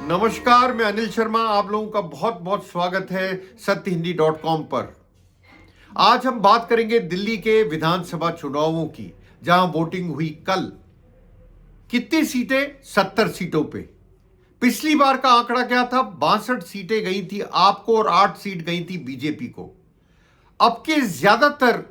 नमस्कार, मैं अनिल शर्मा। आप लोगों का बहुत बहुत स्वागत है सत्यहिंदी.com पर। आज हम बात करेंगे दिल्ली के विधानसभा चुनावों की, जहां वोटिंग हुई कल। कितनी सीटें? 70 सीटों पे। पिछली बार का आंकड़ा क्या था? 62 सीटें गई थी आपको और 8 सीट गई थी बीजेपी को। अब के ज्यादातर,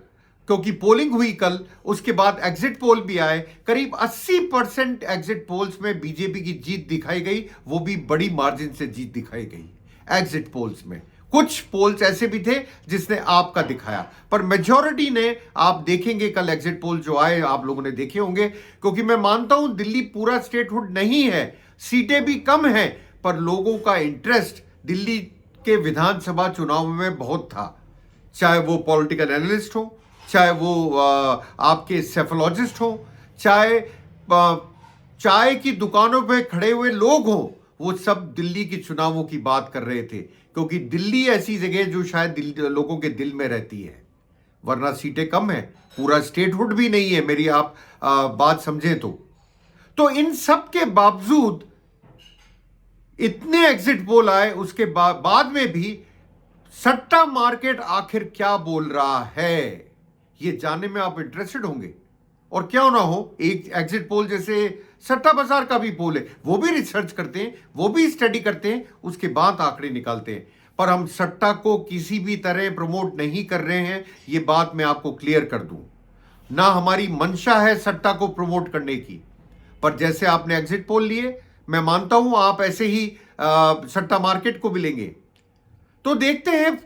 क्योंकि पोलिंग हुई कल, उसके बाद एग्जिट पोल भी आए, करीब 80% एग्जिट पोल्स में बीजेपी की जीत दिखाई गई, वो भी बड़ी मार्जिन से जीत दिखाई गई एग्जिट पोल्स में। कुछ पोल्स ऐसे भी थे जिसने आपका दिखाया, पर मेजॉरिटी ने, आप देखेंगे कल एग्जिट पोल जो आए, आप लोगों ने देखे होंगे। क्योंकि मैं मानता हूं दिल्ली पूरा स्टेटहुड नहीं है, सीटें भी कम हैं, पर लोगों का इंटरेस्ट दिल्ली के विधानसभा चुनाव में बहुत था। चाहे वो पॉलिटिकल एनालिस्ट हो, चाहे वो आपके सेफोलॉजिस्ट हो, चाहे चाय की दुकानों पे खड़े हुए लोग हो, वो सब दिल्ली के चुनावों की बात कर रहे थे। क्योंकि दिल्ली ऐसी जगह जो शायद लोगों के दिल में रहती है, वरना सीटें कम है, पूरा स्टेटहुड भी नहीं है, मेरी आप बात समझें तो इन सब के बावजूद इतने एग्जिट पोल आए, उसके बाद में भी सट्टा मार्केट आखिर क्या बोल रहा है, ये जानने में आप इंटरेस्टेड होंगे। और क्यों ना हो, एक एग्जिट पोल जैसे सट्टा बाजार का भी पोल है, वो भी रिसर्च करते हैं, वो भी स्टडी करते हैं, उसके बाद आंकड़े निकालते हैं। पर हम सट्टा को किसी भी तरह प्रमोट नहीं कर रहे हैं, ये बात मैं आपको क्लियर कर दूं। ना हमारी मंशा है सट्टा को प्रमोट करने की। पर जैसे आपने एग्जिट पोल लिए, मैं मानता हूं आप ऐसे ही सट्टा मार्केट को भी लेंगे। तो देखते हैं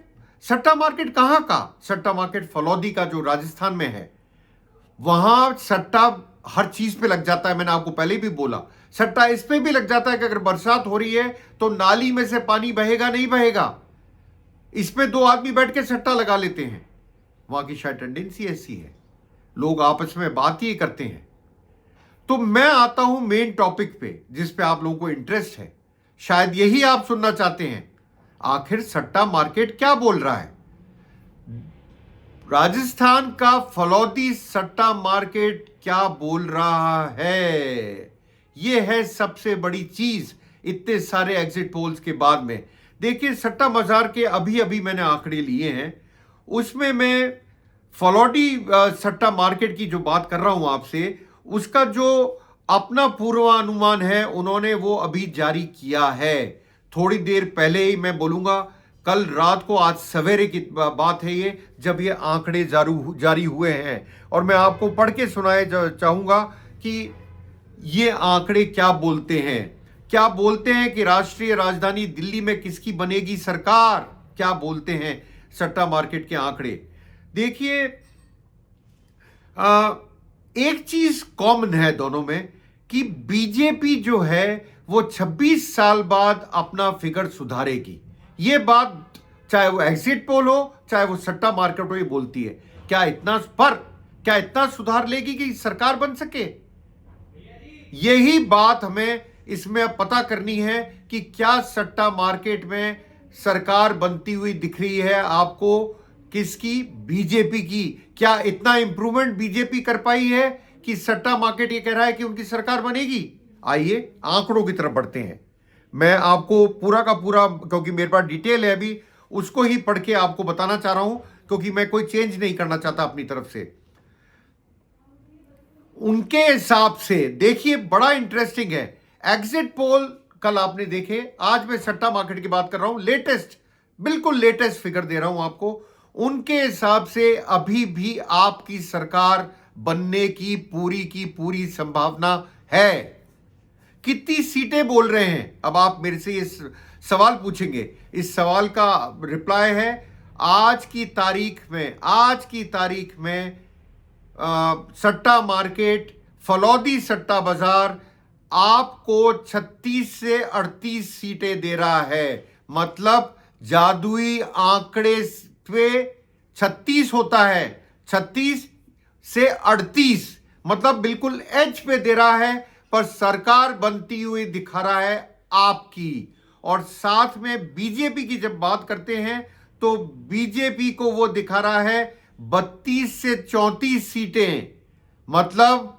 सट्टा मार्केट कहां का। सट्टा मार्केट फलौदी का, जो राजस्थान में है, वहां सट्टा हर चीज पे लग जाता है। मैंने आपको पहले भी बोला, सट्टा इस पे भी लग जाता है कि अगर बरसात हो रही है तो नाली में से पानी बहेगा नहीं बहेगा, इस पे 2 आदमी बैठ के सट्टा लगा लेते हैं। वहां की शायद टेंडेंसी ऐसी है, लोग आपस में बात ही करते हैं। तो मैं आता हूं मेन टॉपिक पे, जिस पे आप लोगों को इंटरेस्ट है। शायद यही आप सुनना चाहते हैं, आखिर सट्टा मार्केट क्या बोल रहा है। राजस्थान का फलौदी सट्टा मार्केट क्या बोल रहा है, यह है सबसे बड़ी चीज इतने सारे एग्जिट पोल्स के बाद में। देखिए, सट्टा बाजार के अभी अभी मैंने आंकड़े लिए हैं, उसमें मैं फलौदी सट्टा मार्केट की जो बात कर रहा हूं आपसे, उसका जो अपना पूर्वानुमान है, उन्होंने वो अभी जारी किया है। थोड़ी देर पहले ही, मैं बोलूंगा कल रात को, आज सवेरे की बात है ये, जब ये आंकड़े जारी हुए हैं। और मैं आपको पढ़ के सुनाए चाहूंगा कि ये आंकड़े क्या बोलते हैं। क्या बोलते हैं कि राष्ट्रीय राजधानी दिल्ली में किसकी बनेगी सरकार, क्या बोलते हैं सट्टा मार्केट के आंकड़े। देखिए, एक चीज कॉमन है दोनों में, कि बीजेपी जो है वो 26 साल बाद अपना फिगर सुधारेगी। ये बात चाहे वो एग्जिट पोल हो, चाहे वो सट्टा मार्केट हो, ये बोलती है। क्या इतना सुधार लेगी कि सरकार बन सके? यही बात हमें इसमें पता करनी है कि क्या सट्टा मार्केट में सरकार बनती हुई दिख रही है आपको, किसकी? बीजेपी की। क्या इतना इंप्रूवमेंट बीजेपी कर पाई है कि सट्टा मार्केट ये कह रहा है कि उनकी सरकार बनेगी? आइए आंकड़ों की तरफ बढ़ते हैं। मैं आपको पूरा का पूरा, क्योंकि मेरे पास डिटेल है अभी, उसको ही पढ़ के आपको बताना चाह रहा हूं, क्योंकि मैं कोई चेंज नहीं करना चाहता अपनी तरफ से। उनके हिसाब से देखिए, बड़ा इंटरेस्टिंग है एग्जिट पोल। कल आपने देखे, आज मैं सट्टा मार्केट की बात कर रहा हूं, लेटेस्ट, बिल्कुल लेटेस्ट फिगर दे रहा हूं आपको। उनके हिसाब से अभी भी आपकी सरकार बनने की पूरी संभावना है। कितनी सीटें बोल रहे हैं? अब आप मेरे से ये सवाल पूछेंगे, इस सवाल का रिप्लाई है, आज की तारीख में सट्टा मार्केट, फलौदी सट्टा बाजार आपको 36 से 38 सीटें दे रहा है। मतलब जादुई आंकड़े पे 36 होता है, 36 से 38, मतलब बिल्कुल एज पे दे रहा है, पर सरकार बनती हुई दिखा रहा है आपकी। और साथ में बीजेपी की जब बात करते हैं, तो बीजेपी को वो दिखा रहा है 32 से 34 सीटें। मतलब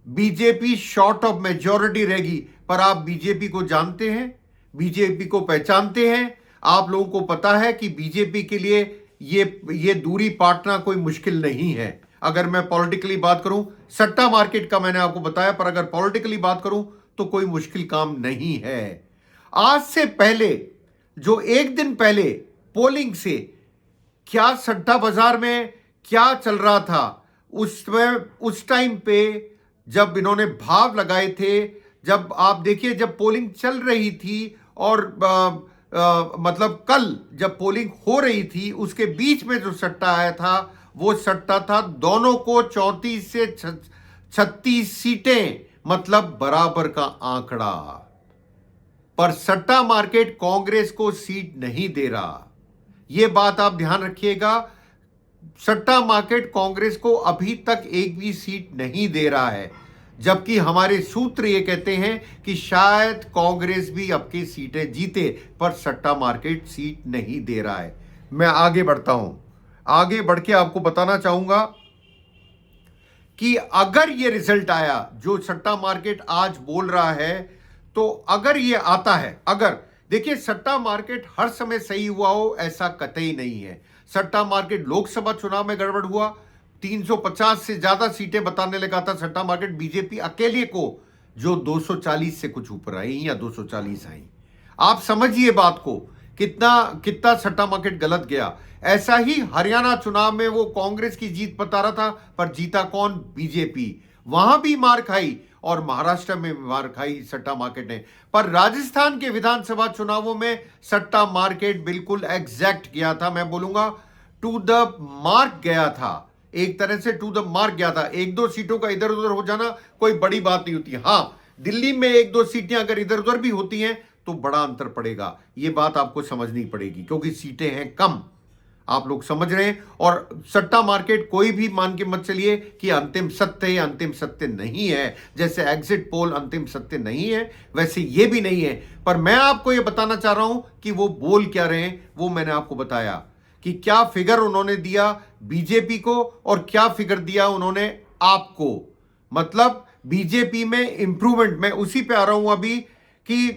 बीजेपी शॉर्ट ऑफ मेजॉरिटी रहेगी। पर आप बीजेपी को जानते हैं, बीजेपी को पहचानते हैं। आप लोगों को पता है कि बीजेपी के लिए ये दूरी पाटना कोई मुश्किल नहीं है। अगर मैं पॉलिटिकली बात करूं, सट्टा मार्केट का मैंने आपको बताया, पर अगर पॉलिटिकली बात करूं तो कोई मुश्किल काम नहीं है। आज से पहले, जो एक दिन पहले पोलिंग से क्या सट्टा बाजार में क्या चल रहा था, उस टाइम पे जब इन्होंने भाव लगाए थे, जब आप देखिए जब पोलिंग चल रही थी और मतलब कल जब पोलिंग हो रही थी, उसके बीच में जो सट्टा आया था वो सट्टा था दोनों को 34 से 36 सीटें, मतलब बराबर का आंकड़ा। पर सट्टा मार्केट कांग्रेस को सीट नहीं दे रहा, यह बात आप ध्यान रखिएगा। सट्टा मार्केट कांग्रेस को अभी तक एक भी सीट नहीं दे रहा है, जबकि हमारे सूत्र ये कहते हैं कि शायद कांग्रेस भी अपनी सीटें जीते, पर सट्टा मार्केट सीट नहीं दे रहा है। मैं आगे बढ़ता हूं, आगे बढ़ के आपको बताना चाहूंगा कि अगर ये रिजल्ट आया जो सट्टा मार्केट आज बोल रहा है, तो अगर ये आता है, अगर देखिए सट्टा मार्केट हर समय सही हुआ हो ऐसा कतई नहीं है। सट्टा मार्केट लोकसभा चुनाव में गड़बड़ हुआ, 350 से ज्यादा सीटें बताने लगा था सट्टा मार्केट, बीजेपी अकेले को जो 240 से कुछ ऊपर आई या 240 आई। आप समझिए बात को, कितना सट्टा मार्केट गलत गया। ऐसा ही हरियाणा चुनाव में वो कांग्रेस की जीत बता रहा था, पर जीता कौन? बीजेपी। वहां भी मार खाई और महाराष्ट्र में मार खाई सट्टा मार्केट ने। पर राजस्थान के विधानसभा चुनावों में सट्टा मार्केट बिल्कुल एग्जैक्ट गया था, मैं बोलूंगा टू द मार्क गया था, एक तरह से टू द मार्क गया था। एक दो सीटों का इधर उधर हो जाना कोई बड़ी बात नहीं होती। हां, दिल्ली में एक दो सीटें अगर इधर उधर भी होती हैं तो बड़ा अंतर पड़ेगा, यह बात आपको समझनी पड़ेगी, क्योंकि सीटें हैं कम, आप लोग समझ रहे हैं। और सट्टा मार्केट कोई भी मान के मत चलिए कि अंतिम सत्य है, अंतिम सत्य नहीं है। जैसे एग्जिट पोल अंतिम सत्य नहीं है, वैसे ये भी नहीं है। पर मैं आपको ये बताना चाह रहा हूं कि वो बोल क्या रहे हैं, वो मैंने आपको बताया कि क्या फिगर उन्होंने दिया बीजेपी को और क्या फिगर दिया उन्होंने आपको। मतलब बीजेपी में इंप्रूवमेंट, मैं उसी पे आ रहा हूं अभी कि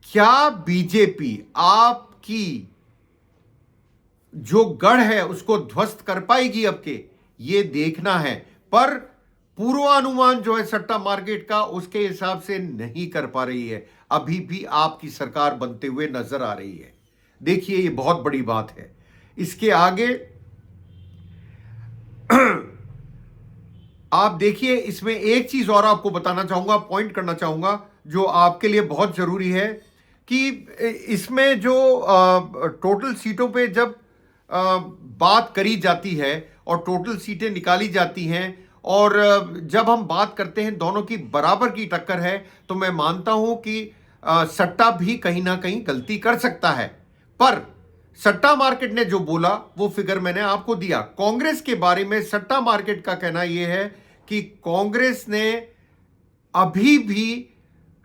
क्या बीजेपी आपकी जो गढ़ है उसको ध्वस्त कर पाएगी आपके, ये देखना है। पर पूर्वानुमान जो है सट्टा मार्केट का, उसके हिसाब से नहीं कर पा रही है, अभी भी आपकी सरकार बनते हुए नजर आ रही है। देखिए ये बहुत बड़ी बात है। इसके आगे आप देखिए, इसमें एक चीज और आपको बताना चाहूंगा, पॉइंट करना चाहूंगा, जो आपके लिए बहुत जरूरी है कि इसमें जो टोटल सीटों पे जब बात करी जाती है और टोटल सीटें निकाली जाती हैं, और जब हम बात करते हैं दोनों की बराबर की टक्कर है, तो मैं मानता हूं कि सट्टा भी कहीं ना कहीं गलती कर सकता है। पर सट्टा मार्केट ने जो बोला वो फिगर मैंने आपको दिया। कांग्रेस के बारे में सट्टा मार्केट का कहना यह है कि कांग्रेस ने अभी भी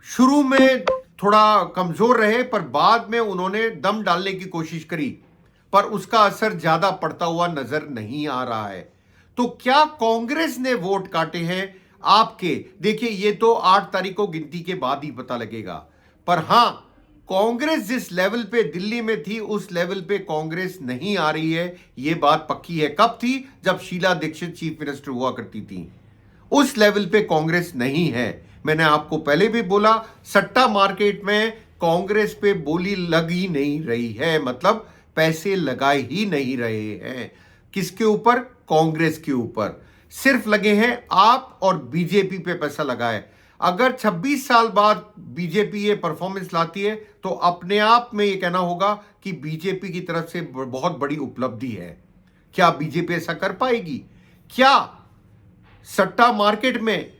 शुरू में थोड़ा कमजोर रहे, पर बाद में उन्होंने दम डालने की कोशिश करी, पर उसका असर ज्यादा पड़ता हुआ नजर नहीं आ रहा है। तो क्या कांग्रेस ने वोट काटे हैं आपके? देखिए ये तो 8 तारीख को गिनती के बाद ही पता लगेगा। पर हां, कांग्रेस जिस लेवल पे दिल्ली में थी उस लेवल पे कांग्रेस नहीं आ रही है, यह बात पक्की है। कब थी? जब शीला दीक्षित चीफ मिनिस्टर हुआ करती थी, उस लेवल पे कांग्रेस नहीं है। मैंने आपको पहले भी बोला, सट्टा मार्केट में कांग्रेस पे बोली लग ही नहीं रही है, मतलब पैसे लगाए ही नहीं रहे हैं। किसके ऊपर? कांग्रेस के ऊपर सिर्फ लगे हैं आप और बीजेपी पे पैसा लगाए। अगर 26 साल बाद बीजेपी ये परफॉर्मेंस लाती है तो अपने आप में ये कहना होगा कि बीजेपी की तरफ से बहुत बड़ी उपलब्धि है। क्या बीजेपी ऐसा कर पाएगी? क्या सट्टा मार्केट में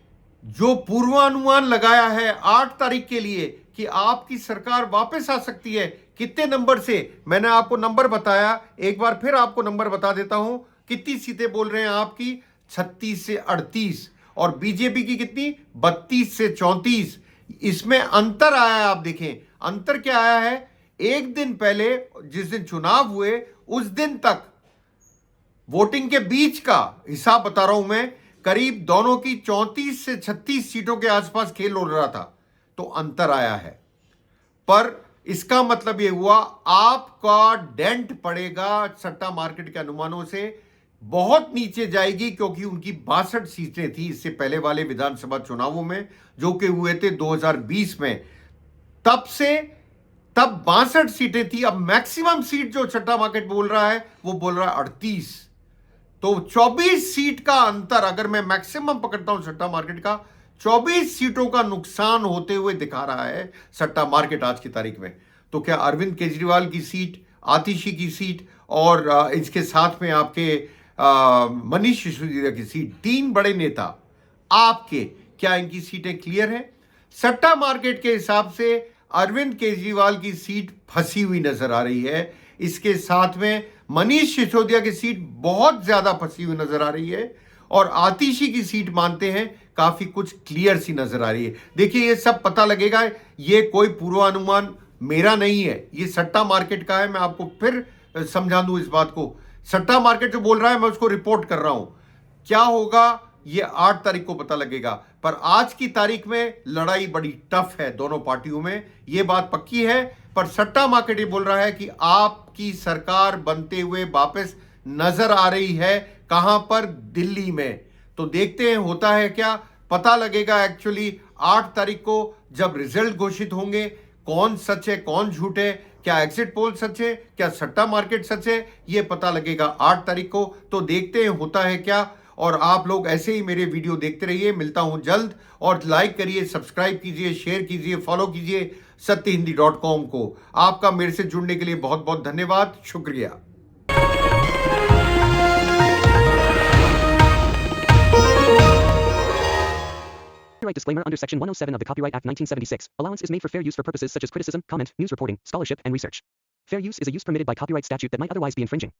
जो पूर्वानुमान लगाया है 8 तारीख के लिए कि आपकी सरकार वापस आ सकती है, कितने नंबर से? मैंने आपको नंबर बताया, एक बार फिर आपको नंबर बता देता हूं। कितनी सीटें बोल रहे हैं आपकी? 36 से 38, और बीजेपी की कितनी? 32 से 34। इसमें अंतर आया है, आप देखें अंतर क्या आया है। एक दिन पहले जिस दिन चुनाव हुए उस दिन तक वोटिंग के बीच का हिसाब बता रहा हूं मैं, करीब दोनों की 34 से 36 सीटों के आसपास खेल हो रहा था, तो अंतर आया है। पर इसका मतलब ये हुआ आपका डेंट पड़ेगा सट्टा मार्केट के अनुमानों से, बहुत नीचे जाएगी, क्योंकि उनकी 62 सीटें थी इससे पहले वाले विधानसभा चुनावों में जो कि हुए थे 2020 में। तब 62 सीटें थी। अब मैक्सिमम सीट जो सट्टा मार्केट बोल रहा है वो बोल रहा है 38। तो 24 सीट का अंतर अगर मैं मैक्सिमम पकड़ता हूं सट्टा मार्केट का, 24 सीटों का नुकसान होते हुए दिखा रहा है सट्टा मार्केट आज की तारीख में। तो क्या अरविंद केजरीवाल की सीट, आतिशी की सीट और इसके साथ में आपके मनीष सिसोदिया की सीट, 3 बड़े नेता आपके, क्या इनकी सीटें क्लियर हैं? सट्टा मार्केट के हिसाब से अरविंद केजरीवाल की सीट फंसी हुई नजर आ रही है। इसके साथ में मनीष सिसोदिया की सीट बहुत ज्यादा फंसी हुई नजर आ रही है और आतिशी की सीट मानते हैं काफी कुछ क्लियर सी नजर आ रही है। देखिए, ये सब पता लगेगा, ये कोई पूर्वानुमान मेरा नहीं है, ये सट्टा मार्केट का है। मैं आपको फिर समझा दूं इस बात को। सट्टा मार्केट जो बोल रहा है मैं उसको रिपोर्ट कर रहा हूं। क्या होगा ये 8 तारीख को पता लगेगा, पर आज की तारीख में लड़ाई बड़ी टफ है दोनों पार्टियों में, ये बात पक्की है। पर सट्टा मार्केट ये बोल रहा है कि आपकी सरकार बनते हुए वापस नजर आ रही है। कहां पर? दिल्ली में। तो देखते हैं होता है क्या, पता लगेगा एक्चुअली 8 तारीख को जब रिजल्ट घोषित होंगे। कौन सच है, कौन झूठ है, क्या एग्जिट पोल सच है, क्या सट्टा मार्केट सच है, ये पता लगेगा 8 तारीख को। तो देखते हैं होता है क्या। और आप लोग ऐसे ही मेरे वीडियो देखते रहिए। मिलता हूं जल्द, और लाइक करिए, सब्सक्राइब कीजिए, शेयर कीजिए, फॉलो कीजिए सत्यहिंदी.com को। आपका मेरे से जुड़ने के लिए बहुत बहुत धन्यवाद, शुक्रिया। Copyright disclaimer under Section 107 of the Copyright Act 1976. Allowance is made for fair use for purposes such as criticism, comment, news reporting, scholarship, and research. Fair use is a use permitted by copyright statute that might otherwise be infringing.